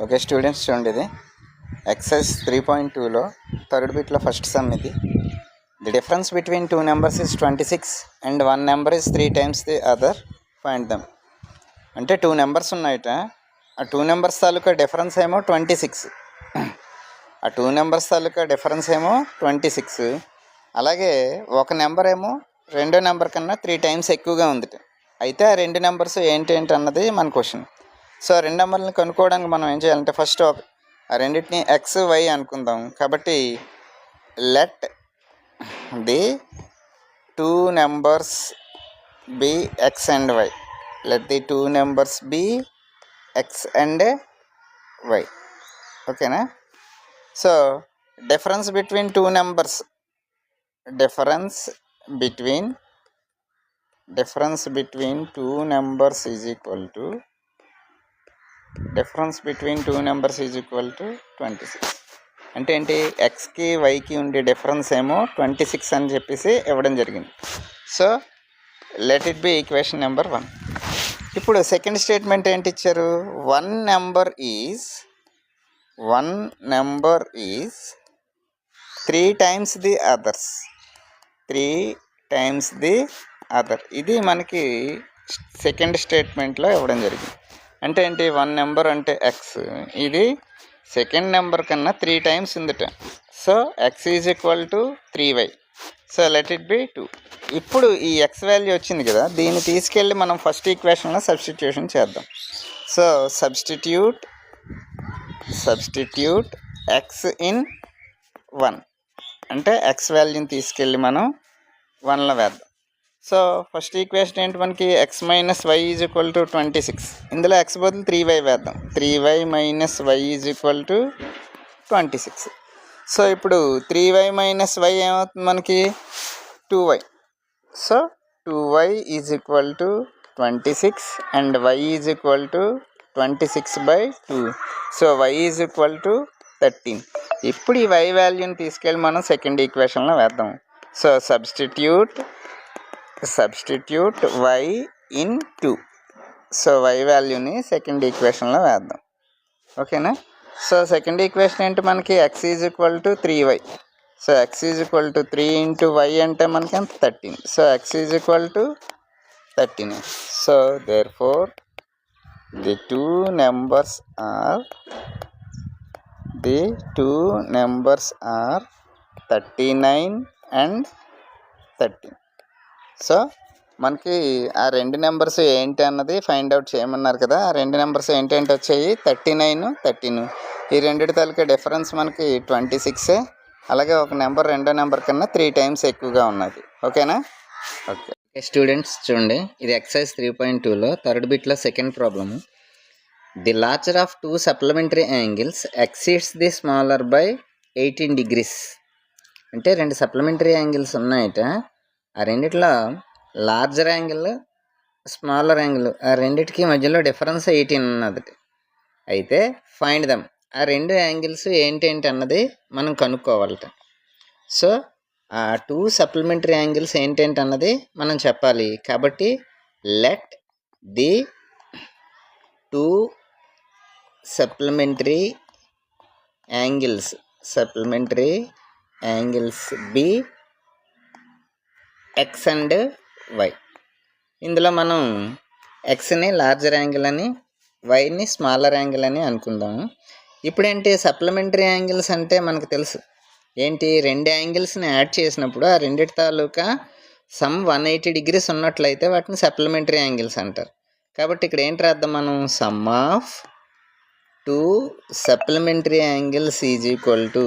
Okay students, చూడండి, ఇది exercise 3.2లో థర్డ్ బిట్లో ఫస్ట్ సమ్ ఇది. The difference between two numbers is 26 and one number is 3 times the other. Find dum. అంటే two numbers ఉన్నాయట. ఆ two numbers తాలూకా difference ఏమో 26. ఆ టూ నెంబర్స్ తాలూకా డిఫరెన్స్ ఏమో 26. అలాగే ఒక నెంబర్ ఏమో రెండో నెంబర్ కన్నా 3 times ఎక్కువగా ఉంది. అయితే ఆ రెండు నెంబర్స్ ఏంటి అన్నది మన క్వశ్చన్. సో రెండు నెంబర్లను కనుక్కోవడానికి మనం ఏం చేయాలంటే ఫస్ట్ ఆ రెండింటిని ఎక్స్ వై అనుకుందాం. కాబట్టి let the two numbers be X and Y. Let the two numbers be X and Y. ఓకేనా? So difference between two numbers, difference between two numbers is equal to 26. అంటే ఏంటి? ఎక్స్కి వైకి ఉండే difference ఏమో 26 అని చెప్పేసి ఇవ్వడం జరిగింది. So let it be equation number 1. ఇప్పుడు సెకండ్ స్టేట్మెంట్ ఏంటి ఇచ్చారు? One number is 3 times the others. 3 times the other. ఇది మనకి సెకండ్ స్టేట్మెంట్లో ఇవ్వడం జరిగింది. అంటే ఏంటి? వన్ నెంబర్ అంటే ఎక్స్, ఇది సెకండ్ నెంబర్ కన్నా 3 times ఉందిట. So x is equal to 3y. So let it be 2. ఇప్పుడు ఈ ఎక్స్ వాల్యూ వచ్చింది కదా, దీన్ని తీసుకెళ్ళి మనం ఫస్ట్ ఈక్వేషన్లో సబ్స్టిట్యూషన్ చేద్దాం. సో సబ్స్టిట్యూట్ ఎక్స్ ఇన్ 1 అంటే ఎక్స్ వాల్యూని తీసుకెళ్ళి మనం 1లో వేద్దాం. సో ఫస్ట్ ఈక్వేషన్ ఏంటి మనకి? X minus y is equal to 26. ఇందులో ఎక్స్ బదులు 3y వేద్దాం. 3y minus y is equal to 26. So ఇప్పుడు 3y మైనస్ వై ఏమవుతుంది మనకి? 2y. So 2y is equal to 26 and y is equal to 26/2. So y is equal to 13. ఇప్పుడు ఈ y వాల్యూని తీసుకెళ్ళి మనం సెకండ్ ఈక్వేషన్లో వేద్దాం. So substitute y in 2. So y వాల్యూని సెకండ్ ఈక్వేషన్లో వేద్దాం. ఓకేనా? సో సెకండ్ ఈక్వేషన్ ఏంటి మనకి? X is equal to 3y. So x is equal to 3 into y అంటే మనకి ఎంత? 13. So x is equal to 13. So therefore the two numbers are 39 and 13. సో మనకి ఆ రెండు నెంబర్స్ ఏంటి అన్నది ఫైండ్ అవుట్ చేయమన్నారు కదా. ఆ రెండు నెంబర్స్ ఏంటంటే వచ్చాయి 39, 13. ఈ రెండింటి తాలూకా డిఫరెన్స్ మనకి 26. అలాగే ఒక నెంబర్ రెండో నెంబర్ కన్నా 3 times ఎక్కువగా ఉన్నది. ఓకేనా? ఓకే స్టూడెంట్స్, చూడండి, ఇది ఎక్సైజ్ 3.2లో థర్డ్ బిట్లో second problem. The larger of two supplementary angles exceeds the smaller by 18 degrees. అంటే రెండు సప్లిమెంటరీ యాంగిల్స్ ఉన్నాయట. ఆ రెండిట్లో లార్జర్ యాంగిల్, స్మాలర్ యాంగిల్, ఆ రెండిటికి మధ్యలో డిఫరెన్స్ 18 ఉన్నది. అయితే ఫైండ్ దమ్. ఆ రెండు యాంగిల్స్ ఏంటి అన్నది మనం కనుక్కోవాలట. సో ఆ టూ సప్లిమెంటరీ యాంగిల్స్ ఏంటి అన్నది మనం చెప్పాలి. కాబట్టి let the two supplementary angles be X and y. ఇందులో మనం ఎక్స్ని లార్జర్ యాంగిల్ అని, వైని స్మాలర్ యాంగిల్ అని అనుకుందాము. ఇప్పుడేంటి? సప్లిమెంటరీ యాంగిల్స్ అంటే మనకు తెలుసు ఏంటి? రెండు యాంగిల్స్ని యాడ్ చేసినప్పుడు ఆ రెండిటి తాలూకా సమ్ 180 degrees ఉన్నట్లయితే వాటిని సప్లిమెంటరీ యాంగిల్స్ అంటారు. కాబట్టి ఇక్కడ ఏంటి రాద్దాం మనం? Some of two supplementary angles is equal to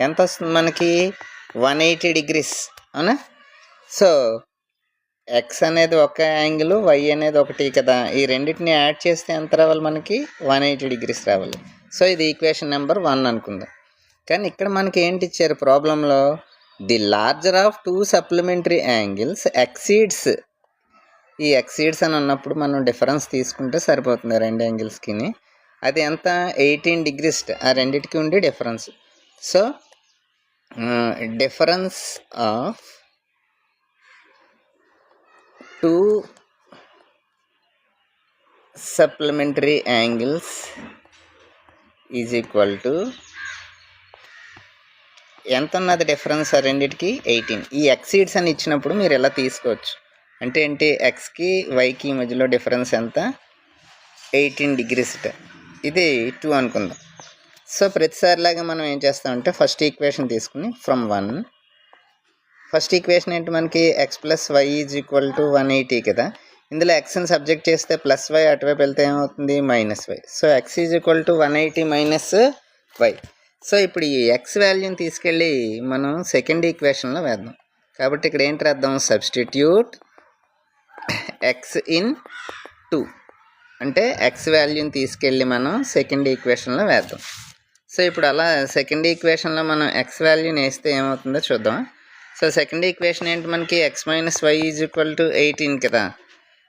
ఎంత వస్తుంది మనకి? 180 degrees. అవునా? సో ఎక్స్ అనేది ఒక యాంగిల్, వై అనేది ఒకటి కదా. ఈ రెండింటిని యాడ్ చేస్తే ఎంత రావాలి మనకి? 180 degrees రావాలి. సో ఇది ఈక్వేషన్ నెంబర్ 1 అనుకుందాం. కానీ ఇక్కడ మనకి ఏంటి ఇచ్చారు ప్రాబ్లంలో? The larger of two supplementary angles exceeds. ఈ ఎక్సీడ్స్ అని ఉన్నప్పుడు మనం డిఫరెన్స్ తీసుకుంటే సరిపోతుంది రెండు యాంగిల్స్కి. అది ఎంత? 18 degrees. ఆ రెండింటికి ఉండే difference. So difference of 2 supplementary angles is equal to ఎంత ఉన్నది డిఫరెన్స్ రెండింటికి 18. ఈ ఎక్సీడ్స్ అని ఇచ్చినప్పుడు మీరు ఎలా తీసుకోవచ్చు అంటే ఏంటి, ఎక్స్కి వైకి మధ్యలో డిఫరెన్స్ ఎంత, 18 degrees. ఇది 2 అనుకుందాం. సో ప్రతిసారిలాగా మనం ఏం చేస్తామంటే ఫస్ట్ ఈక్వేషన్ తీసుకుని ఫ్రమ్ 1, ఫస్ట్ ఈక్వేషన్ ఏంటి మనకి x plus y is equal to 180 కదా. ఇందులో ఎక్స్ని సబ్జెక్ట్ చేస్తే ప్లస్ వై, అటువైపు వెళ్తే ఏమవుతుంది minus y. So x is equal to 180 minus y. So ఇప్పుడు ఈ ఎక్స్ వాల్యూని తీసుకెళ్ళి మనం సెకండ్ ఈక్వేషన్లో వేద్దాం. కాబట్టి ఇక్కడ ఏంటి రాద్దాం, సబ్స్టిట్యూట్ ఎక్స్ ఇన్ 2 అంటే ఎక్స్ వాల్యూని తీసుకెళ్ళి మనం సెకండ్ ఈక్వేషన్లో వేద్దాం. సో ఇప్పుడు అలా సెకండ్ ఈక్వేషన్లో మనం ఎక్స్ వాల్యూని వేస్తే ఏమవుతుందో చూద్దాం. సో సెకండ్ ఈక్వేషన్ ఏంటి మనకి x minus y is equal to 18 కదా.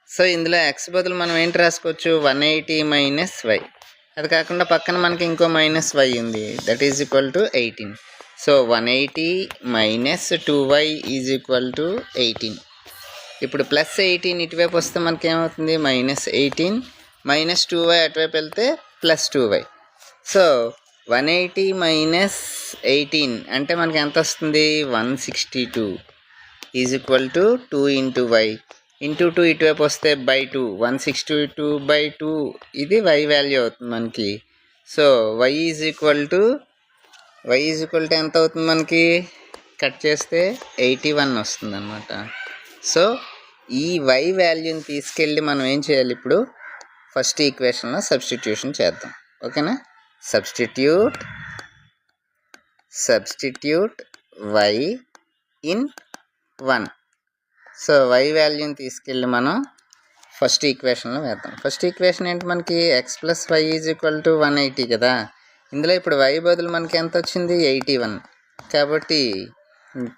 సో ఇందులో ఎక్స్ బదులు మనం ఏంటి రాసుకోవచ్చు, 180 మైనస్ వై. అది కాకుండా పక్కన మనకి ఇంకో మైనస్ వై ఉంది, that is equal to 18. So 180 minus 2y is equal to 18. ఇప్పుడు ప్లస్ 18 ఇటువైపు వస్తే మనకి ఏమవుతుంది, మైనస్ 18 మైనస్ 2y అటువైపు వెళ్తే ప్లస్ 2y. సో 180 మైనస్ 18 అంటే మనకి ఎంత వస్తుంది, 162 is equal to 2 into y into 2 ఇటువైపు వస్తే బై 2, 162/2 ఇది వై వాల్యూ అవుతుంది మనకి. So y is equal to ఎంత అవుతుంది మనకి, కట్ చేస్తే 81 వస్తుంది అనమాట. సో ఈ వై వాల్యూని తీసుకెళ్ళి మనం ఏం చేయాలి, ఇప్పుడు ఫస్ట్ ఈక్వేషన్లో సబ్స్టిట్యూషన్ చేద్దాం. ఓకేనా, substitute y in 1. So y వాల్యూని తీసుకెళ్ళి మనం ఫస్ట్ ఈక్వేషన్లో వేద్దాం. ఫస్ట్ ఈక్వేషన్ ఏంటి మనకి x plus y is equal to 180 కదా. ఇందులో ఇప్పుడు వై బదులు మనకి ఎంత వచ్చింది, 81. కాబట్టి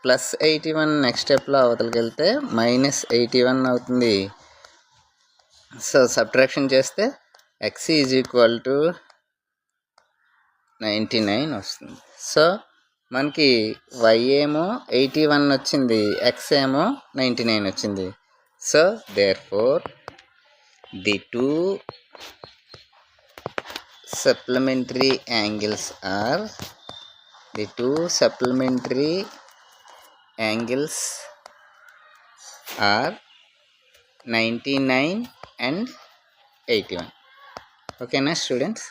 ప్లస్ 81 నెక్స్ట్ స్టెప్లో అవతలకి వెళ్తే మైనస్ 81 అవుతుంది. సో సబ్ట్రాక్షన్ చేస్తే ఎక్స్ ఈజ్ ఈక్వల్ టు 99 వస్తుంది. సో మనకి వై ఏమో 81 వచ్చింది, ఎక్స్ ఏమో 99 వచ్చింది. So therefore the two supplementary angles are 99 and 81. ఓకేనా స్టూడెంట్స్.